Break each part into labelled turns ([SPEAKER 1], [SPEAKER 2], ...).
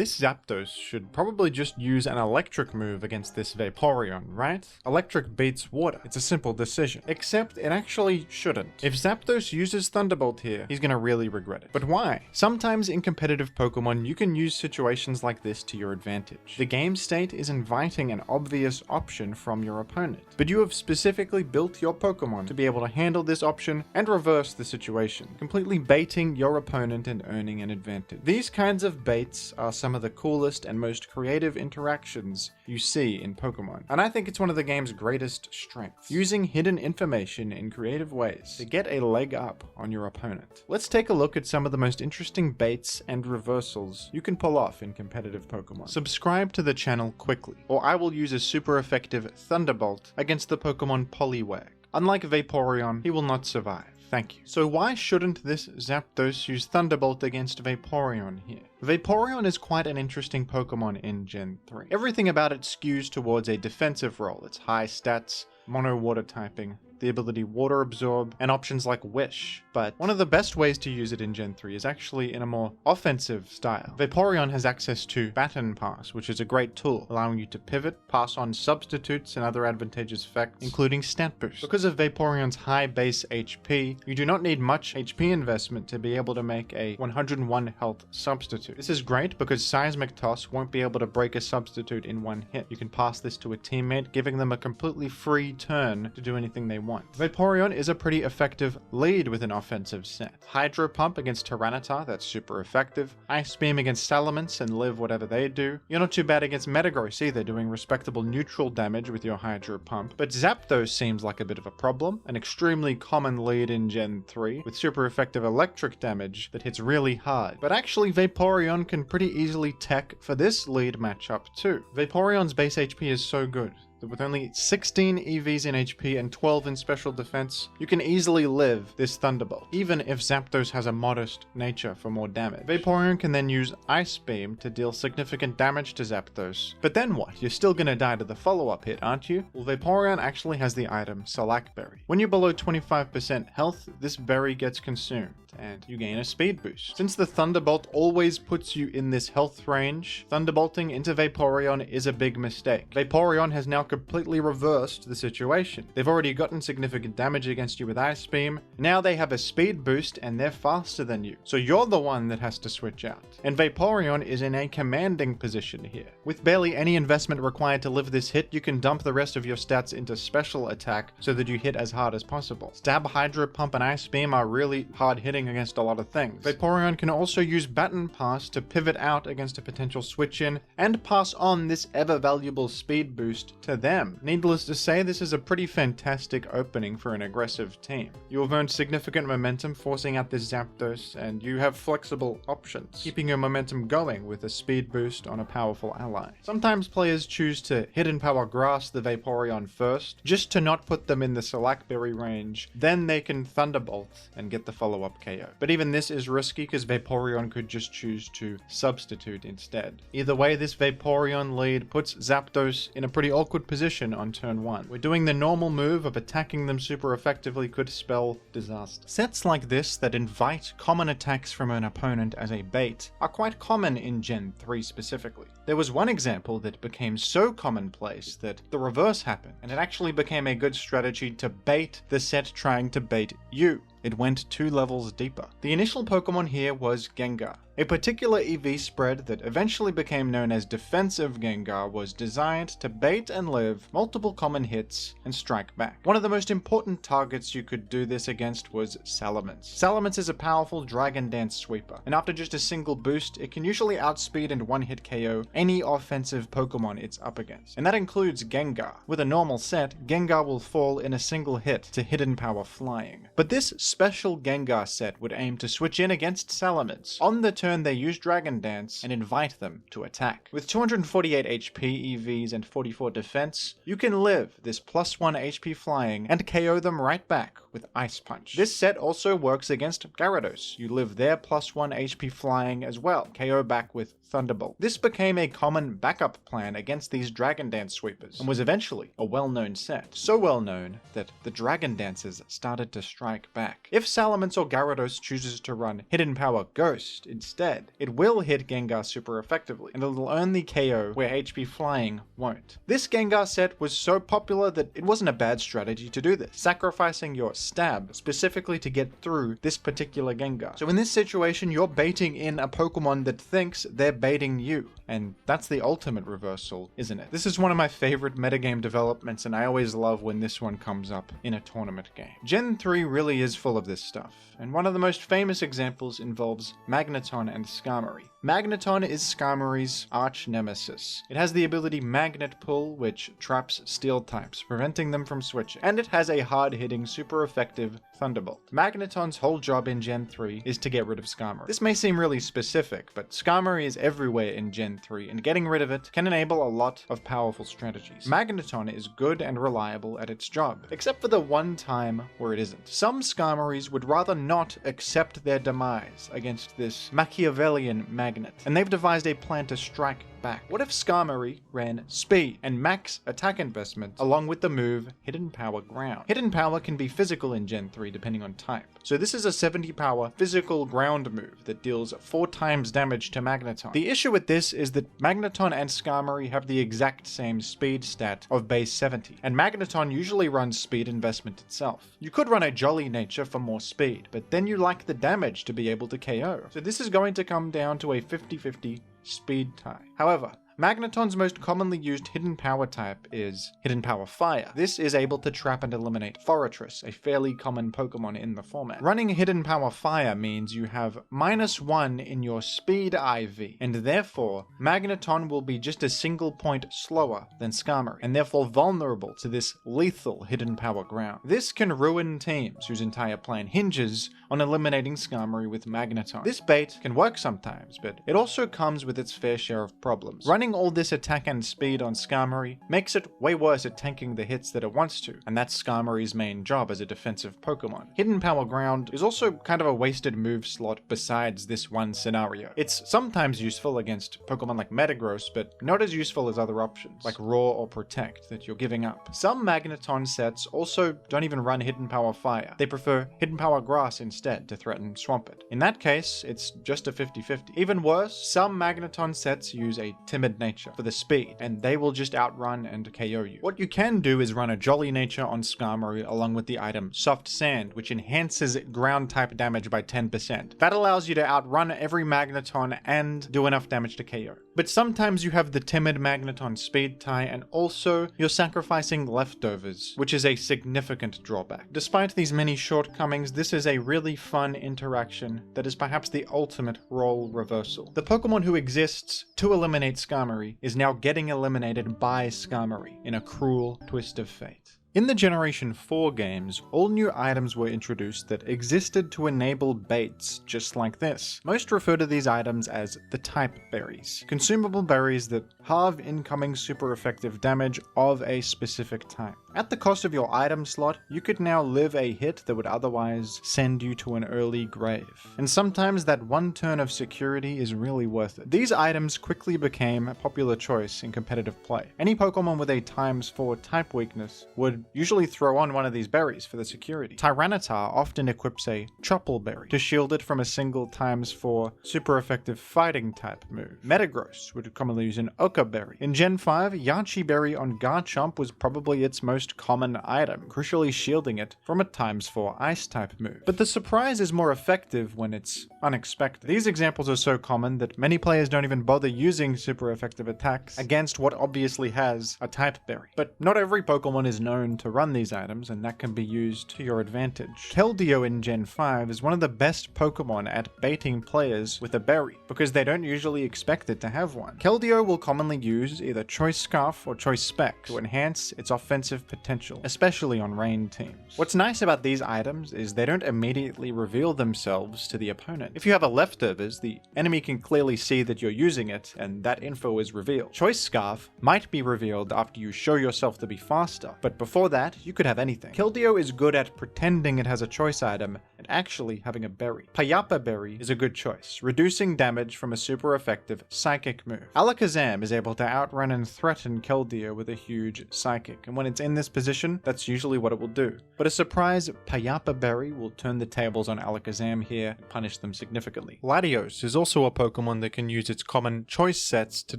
[SPEAKER 1] This Zapdos should probably just use an electric move against this Vaporeon, right? Electric beats water. It's a simple decision. Except it actually shouldn't. If Zapdos uses Thunderbolt here, he's gonna really regret it. But why? Sometimes in competitive Pokemon, you can use situations like this to your advantage. The game state is inviting an obvious option from your opponent, but you have specifically built your Pokemon to be able to handle this option and reverse the situation, completely baiting your opponent and earning an advantage. These kinds of baits are some of the coolest and most creative interactions you see in Pokemon, and I think it's one of the game's greatest strengths, using hidden information in creative ways to get a leg up on your opponent. Let's take a look at some of the most interesting baits and reversals you can pull off in competitive Pokemon. Subscribe to the channel quickly, or I will use a super effective Thunderbolt against the Pokemon Poliwag. Unlike Vaporeon, he will not survive. Thank you. So why shouldn't this Zapdos use Thunderbolt against Vaporeon here? Vaporeon is quite an interesting Pokemon in Gen 3. Everything about it skews towards a defensive role. Its high stats, mono water typing, the ability Water Absorb, and options like Wish. But one of the best ways to use it in Gen 3 is actually in a more offensive style. Vaporeon has access to Baton Pass, which is a great tool, allowing you to pivot, pass on substitutes and other advantageous effects, including Stat Boost. Because of Vaporeon's high base HP, you do not need much HP investment to be able to make a 101 health substitute. This is great because Seismic Toss won't be able to break a substitute in one hit. You can pass this to a teammate, giving them a completely free turn to do anything they want. Vaporeon is a pretty effective lead with an offensive set. Hydro Pump against Tyranitar, that's super effective. Ice Beam against Salamence and live whatever they do. You're not too bad against Metagross either, doing respectable neutral damage with your Hydro Pump. But Zapdos seems like a bit of a problem, an extremely common lead in Gen 3, with super effective electric damage that hits really hard. But actually Vaporeon can pretty easily tech for this lead matchup too. Vaporeon's base HP is so good that with only 16 EVs in HP and 12 in special defense, you can easily live this Thunderbolt, even if Zapdos has a modest nature for more damage. Vaporeon can then use Ice Beam to deal significant damage to Zapdos. But then what? You're still gonna die to the follow-up hit, aren't you? Well, Vaporeon actually has the item Salac Berry. When you're below 25% health, this berry gets consumed, and you gain a speed boost. Since the Thunderbolt always puts you in this health range, Thunderbolting into Vaporeon is a big mistake. Vaporeon has now completely reversed the situation. They've already gotten significant damage against you with Ice Beam. Now they have a speed boost and they're faster than you. So you're the one that has to switch out. And Vaporeon is in a commanding position here. With barely any investment required to live this hit, you can dump the rest of your stats into special attack so that you hit as hard as possible. Stab, Hydro Pump, and Ice Beam are really hard hitting against a lot of things. Vaporeon can also use Baton Pass to pivot out against a potential switch in and pass on this ever valuable speed boost to them. Needless to say, this is a pretty fantastic opening for an aggressive team. You have earned significant momentum forcing out this Zapdos, and you have flexible options, keeping your momentum going with a speed boost on a powerful ally. Sometimes players choose to Hidden Power Grass the Vaporeon first, just to not put them in the Salac Berry range, then they can Thunderbolt and get the follow-up KO. But even this is risky because Vaporeon could just choose to substitute instead. Either way, this Vaporeon lead puts Zapdos in a pretty awkward position on turn 1. We're doing the normal move of attacking them super effectively could spell disaster. Sets like this that invite common attacks from an opponent as a bait are quite common in Gen 3 specifically. There was one example that became so commonplace that the reverse happened, and it actually became a good strategy to bait the set trying to bait you. It went 2 levels deeper. The initial Pokemon here was Gengar. A particular EV spread that eventually became known as Defensive Gengar was designed to bait and live multiple common hits and strike back. One of the most important targets you could do this against was Salamence. Salamence is a powerful Dragon Dance sweeper, and after just a single boost, it can usually outspeed and one-hit KO any offensive Pokemon it's up against. And that includes Gengar. With a normal set, Gengar will fall in a single hit to Hidden Power Flying. But this special Gengar set would aim to switch in against Salamence. On the turn, they use Dragon Dance and invite them to attack. With 248 HP, EVs, and 44 defense, you can live this +1 HP flying and KO them right back with Ice Punch. This set also works against Gyarados. You live their +1 HP flying as well, KO back with Thunderbolt. This became a common backup plan against these Dragon Dance sweepers, and was eventually a well-known set. So well known that the Dragon Dancers started to strike back. If Salamence or Gyarados chooses to run Hidden Power Ghost instead, it will hit Gengar super effectively, and it'll only KO where HP flying won't. This Gengar set was so popular that it wasn't a bad strategy to do this, sacrificing your stab specifically to get through this particular Gengar. So in this situation, you're baiting in a Pokemon that thinks they're baiting you, and that's the ultimate reversal, isn't it? This is one of my favorite metagame developments, and I always love when this one comes up in a tournament game. Gen 3 really is full of this stuff, and one of the most famous examples involves Magneton and Skarmory. Magneton is Skarmory's arch nemesis. It has the ability Magnet Pull, which traps steel types, preventing them from switching, and it has a hard-hitting, super effective Thunderbolt. Magneton's whole job in Gen 3 is to get rid of Skarmory. This may seem really specific, but Skarmory is everywhere in Gen 3, and getting rid of it can enable a lot of powerful strategies. Magneton is good and reliable at its job, except for the one time where it isn't. Some Skarmorys would rather not accept their demise against this Machiavellian magnet, and they've devised a plan to strike back. What if Skarmory ran speed and max attack investment along with the move Hidden Power Ground? Hidden Power can be physical in Gen 3 depending on type. So this is a 70 power physical ground move that deals 4 times damage to Magneton. The issue with this is that Magneton and Skarmory have the exact same speed stat of base 70, and Magneton usually runs speed investment itself. You could run a Jolly Nature for more speed, but then you lack the damage to be able to KO. So this is going to come down to a 50-50 speed tie. However, Magneton's most commonly used hidden power type is Hidden Power Fire. This is able to trap and eliminate Forretress, a fairly common Pokemon in the format. Running Hidden Power Fire means you have -1 in your speed IV, and therefore Magneton will be just a single point slower than Skarmory, and therefore vulnerable to this lethal Hidden Power Ground. This can ruin teams whose entire plan hinges on eliminating Skarmory with Magneton. This bait can work sometimes, but it also comes with its fair share of problems. Running all this attack and speed on Skarmory makes it way worse at tanking the hits that it wants to, and that's Skarmory's main job as a defensive Pokemon. Hidden Power Ground is also kind of a wasted move slot besides this one scenario. It's sometimes useful against Pokemon like Metagross, but not as useful as other options, like Roar or Protect, that you're giving up. Some Magneton sets also don't even run Hidden Power Fire. They prefer Hidden Power Grass instead to threaten Swampert. In that case, it's just a 50-50. Even worse, some Magneton sets use a Timid Nature for the speed, and they will just outrun and KO you. What you can do is run a Jolly Nature on Skarmory along with the item Soft Sand, which enhances ground type damage by 10%. That allows you to outrun every Magneton and do enough damage to KO. But sometimes you have the timid Magneton speed tie, and also you're sacrificing leftovers, which is a significant drawback. Despite these many shortcomings, this is a really fun interaction that is perhaps the ultimate role reversal. The Pokemon who exists to eliminate Skarmory is now getting eliminated by Skarmory in a cruel twist of fate. In the Generation 4 games, all new items were introduced that existed to enable baits just like this. Most refer to these items as the type berries, consumable berries that halve incoming super effective damage of a specific type. At the cost of your item slot, you could now live a hit that would otherwise send you to an early grave. And sometimes that one turn of security is really worth it. These items quickly became a popular choice in competitive play. Any Pokemon with a ×4 type weakness would usually throw on one of these berries for the security. Tyranitar often equips a Chople Berry to shield it from a single ×4 super effective fighting type move. Metagross would commonly use an Oka Berry. In Gen 5, Yachi Berry on Garchomp was probably its most common item, crucially shielding it from a ×4 ice type move. But the surprise is more effective when it's unexpected. These examples are so common that many players don't even bother using super effective attacks against what obviously has a type berry. But not every Pokemon is known to run these items, and that can be used to your advantage. Keldeo in Gen 5 is one of the best Pokemon at baiting players with a berry, because they don't usually expect it to have one. Keldeo will commonly use either Choice Scarf or Choice Spec to enhance its offensive potential, especially on rain teams. What's nice about these items is they don't immediately reveal themselves to the opponent. If you have a leftovers, the enemy can clearly see that you're using it, and that info is revealed. Choice Scarf might be revealed after you show yourself to be faster, but before Before that, you could have anything. Keldeo is good at pretending it has a choice item and actually having a berry. Chople Berry is a good choice, reducing damage from a super effective psychic move. Alakazam is able to outrun and threaten Keldeo with a huge psychic, and when it's in this position, that's usually what it will do. But a surprise Chople Berry will turn the tables on Alakazam here and punish them significantly. Latios is also a Pokemon that can use its common choice sets to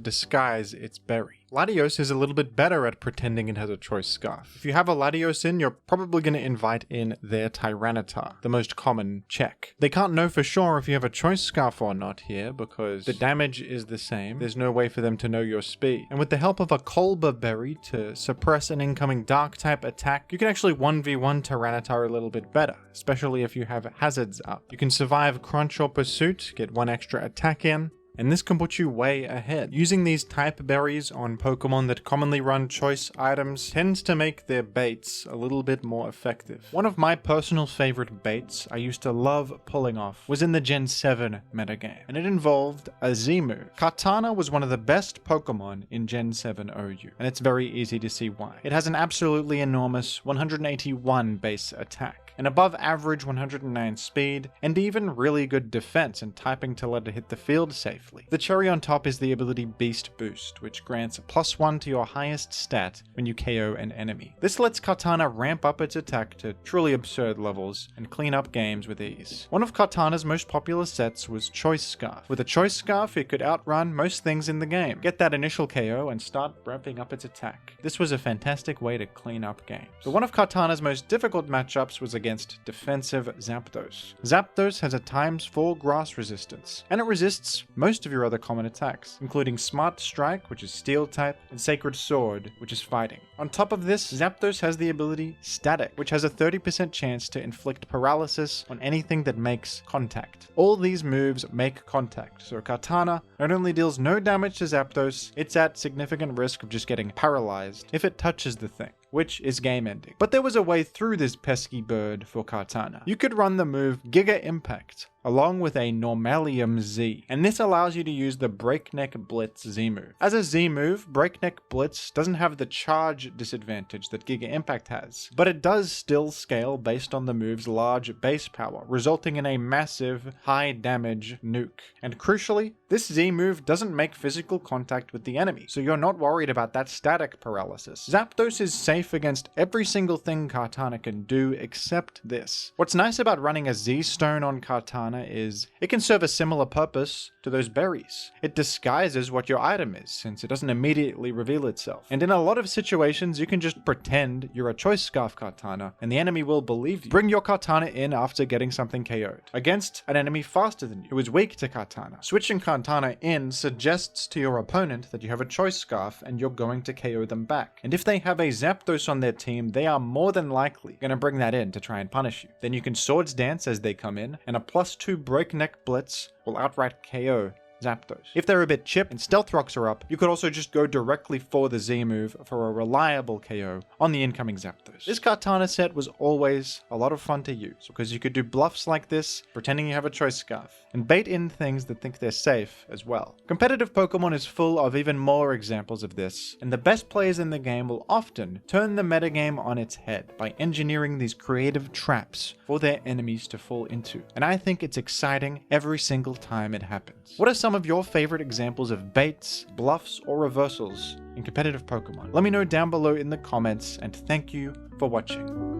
[SPEAKER 1] disguise its berry. Latios is a little bit better at pretending it has a choice scarf. If you have a Latios in, you're probably going to invite in their Tyranitar, the most common check. They can't know for sure if you have a choice scarf or not here because the damage is the same. There's no way for them to know your speed. And with the help of a Chople Berry to suppress an incoming dark type attack, you can actually 1v1 Tyranitar a little bit better, especially if you have hazards up. You can survive Crunch or Pursuit, get one extra attack in, and this can put you way ahead. Using these type berries on Pokemon that commonly run choice items tends to make their baits a little bit more effective. One of my personal favorite baits I used to love pulling off was in the Gen 7 metagame, and it involved a Z-move. Cartana was one of the best Pokemon in Gen 7 OU, and it's very easy to see why. It has an absolutely enormous 181 base attack, an above average 109 speed, and even really good defense and typing to let it hit the field safely. The cherry on top is the ability Beast Boost, which grants a +1 to your highest stat when you KO an enemy. This lets Cartana ramp up its attack to truly absurd levels and clean up games with ease. One of Cartana's most popular sets was Choice Scarf. With a Choice Scarf, it could outrun most things in the game, get that initial KO, and start ramping up its attack. This was a fantastic way to clean up games. But one of Cartana's most difficult matchups was against defensive Zapdos. Zapdos has a ×4 grass resistance, and it resists most of your other common attacks, including Smart Strike, which is Steel type, and Sacred Sword, which is fighting. On top of this, Zapdos has the ability Static, which has a 30% chance to inflict paralysis on anything that makes contact. All these moves make contact, so Cartana not only deals no damage to Zapdos, it's at significant risk of just getting paralyzed if it touches the thing, which is game ending. But there was a way through this pesky bird for Cartana. You could run the move Giga Impact along with a Normalium Z, and this allows you to use the Breakneck Blitz Z-move. As a Z-move, Breakneck Blitz doesn't have the charge disadvantage that Giga Impact has, but it does still scale based on the move's large base power, resulting in a massive, high damage nuke. And crucially, this Z-move doesn't make physical contact with the enemy, so you're not worried about that static paralysis. Zapdos is safe against every single thing Cartana can do except this. What's nice about running a Z-Stone on Cartana is it can serve a similar purpose to those berries. It disguises what your item is, since it doesn't immediately reveal itself. And in a lot of situations, you can just pretend you're a Choice Scarf Cartana, and the enemy will believe you. Bring your Cartana in after getting something KO'd, against an enemy faster than you, who is weak to Cartana. Switching Cartana in suggests to your opponent that you have a Choice Scarf, and you're going to KO them back. And if they have a Zapdos on their team, they are more than likely going to bring that in to try and punish you. Then you can Swords Dance as they come in, and a +2 Breakneck Blitz will outright KO Zapdos. If they're a bit chipped and Stealth Rocks are up, you could also just go directly for the Z-move for a reliable KO on the incoming Zapdos. This Cartana set was always a lot of fun to use, because you could do bluffs like this, pretending you have a Choice Scarf, and bait in things that think they're safe as well. Competitive Pokemon is full of even more examples of this, and the best players in the game will often turn the metagame on its head by engineering these creative traps for their enemies to fall into. And I think it's exciting every single time it happens. What are some of your favorite examples of baits, bluffs, or reversals in competitive Pokemon? Let me know down below in the comments, and thank you for watching.